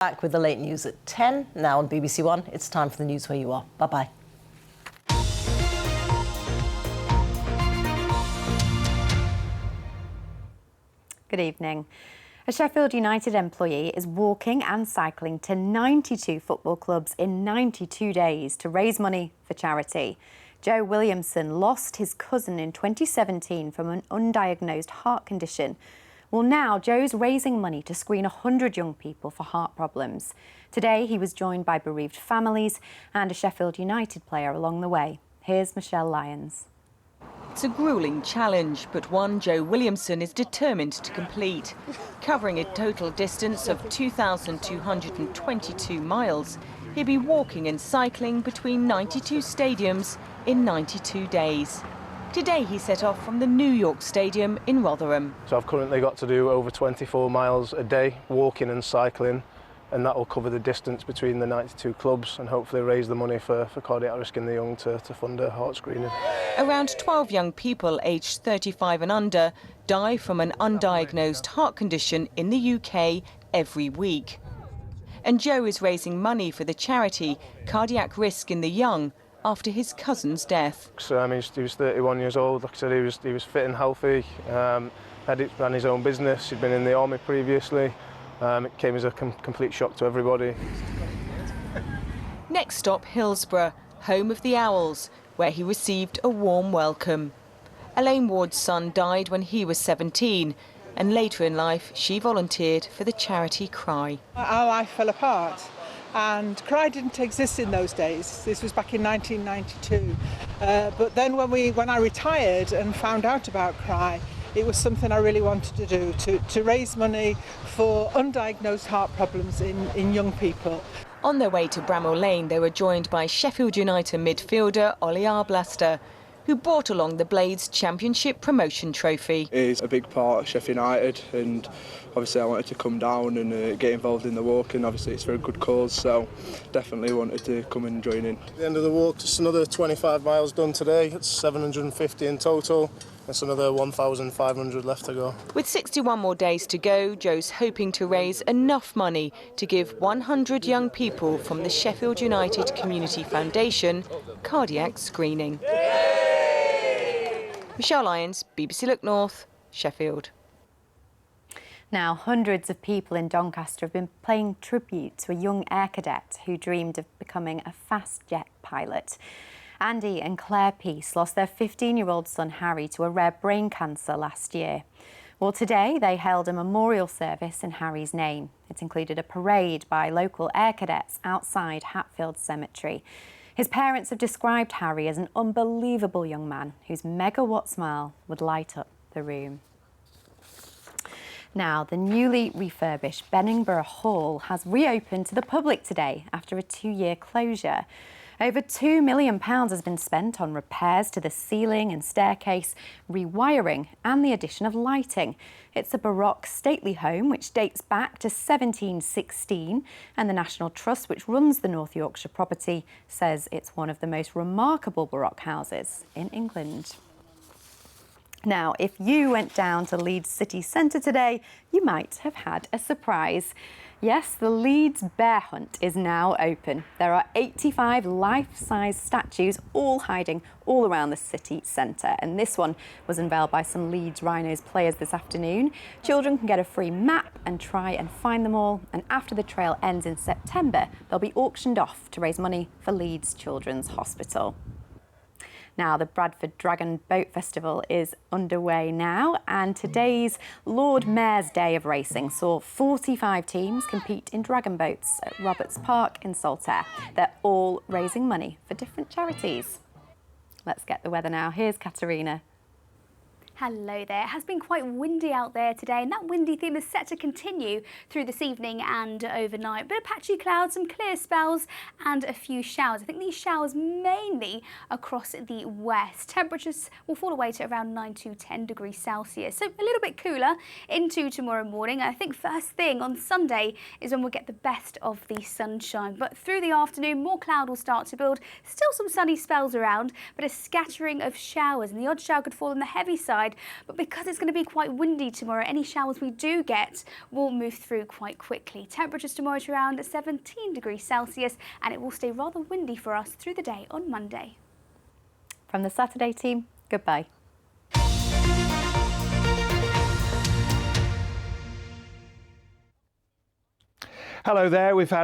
Back with the late news at 10. Now on BBC One, it's time for the news where you are. Bye-bye. Good evening. A Sheffield United employee is walking and cycling to 92 football clubs in 92 days to raise money for charity. Joe Williamson lost his cousin in 2017 from an undiagnosed heart condition. Well, now Joe's raising money to screen 100 young people for heart problems. Today, he was joined by bereaved families and a Sheffield United player along the way. Here's Michelle Lyons. It's a gruelling challenge, but one Joe Williamson is determined to complete. Covering a total distance of 2,222 miles, he'll be walking and cycling between 92 stadiums in 92 days. Today he set off from the New York Stadium in Rotherham. So I've currently got to do over 24 miles a day, walking and cycling, and that will cover the distance between the 92 clubs and hopefully raise the money for cardiac risk in the young to fund a heart screening. Around 12 young people aged 35 and under die from an undiagnosed heart condition in the UK every week. And Joe is raising money for the charity Cardiac Risk in the Young after his cousin's death. So, he was 31 years old. Like I said, he was fit and healthy, ran his own business, he'd been in the army previously. It came as a complete shock to everybody. Next stop, Hillsborough, home of the Owls, where he received a warm welcome. Elaine Ward's son died when he was 17, and later in life she volunteered for the charity Cry. Our life fell apart, and Cry didn't exist in those days. This was back in 1992. But then when I retired and found out about Cry, it was something I really wanted to do, to raise money for undiagnosed heart problems in young people. On their way to Bramall Lane, they were joined by Sheffield United midfielder Ollie Arblaster, who brought along the Blades Championship Promotion Trophy. It's a big part of Sheffield United, and obviously I wanted to come down and get involved in the walk, and obviously it's for a good cause, so definitely wanted to come and join in. At the end of the walk, just another 25 miles done today. It's 750 in total. There's another 1,500 left to go. With 61 more days to go, Joe's hoping to raise enough money to give 100 young people from the Sheffield United Community Foundation cardiac screening. Michelle Lyons, BBC Look North, Sheffield. Now, hundreds of people in Doncaster have been paying tribute to a young air cadet who dreamed of becoming a fast jet pilot. Andy and Claire Peace lost their 15-year-old son Harry to a rare brain cancer last year. Well, today they held a memorial service in Harry's name. It included a parade by local air cadets outside Hatfield Cemetery. His parents have described Harry as an unbelievable young man whose megawatt smile would light up the room. Now, the newly refurbished nningborough Hall has reopened to the public today after a 2-year closure. Over £2 million has been spent on repairs to the ceiling and staircase, rewiring and the addition of lighting. It's a Baroque stately home which dates back to 1716, and the National Trust, which runs the North Yorkshire property, says it's one of the most remarkable Baroque houses in England. Now, if you went down to Leeds city centre today, you might have had a surprise. Yes, the Leeds Bear Hunt is now open. There are 85 life-size statues all hiding all around the city centre, and this one was unveiled by some Leeds Rhinos players this afternoon. Children can get a free map and try and find them all, and after the trail ends in September, they'll be auctioned off to raise money for Leeds Children's Hospital. Now, the Bradford Dragon Boat Festival is underway now, and today's Lord Mayor's Day of Racing saw 45 teams compete in dragon boats at Roberts Park in Saltaire. They're all raising money for different charities. Let's get the weather now. Here's Katerina. Hello there. It has been quite windy out there today, and that windy theme is set to continue through this evening and overnight. Bit of patchy clouds, some clear spells and a few showers. I think these showers mainly across the west. Temperatures will fall away to around 9 to 10 degrees Celsius, so a little bit cooler into tomorrow morning. I think first thing on Sunday is when we'll get the best of the sunshine, but through the afternoon more cloud will start to build. Still some sunny spells around, but a scattering of showers, and the odd shower could fall on the heavy side spread. But because it's going to be quite windy tomorrow, any showers we do get will move through quite quickly. Temperatures tomorrow is around 17 degrees Celsius, and it will stay rather windy for us through the day on Monday. From the Saturday team, goodbye. Hello there. We've had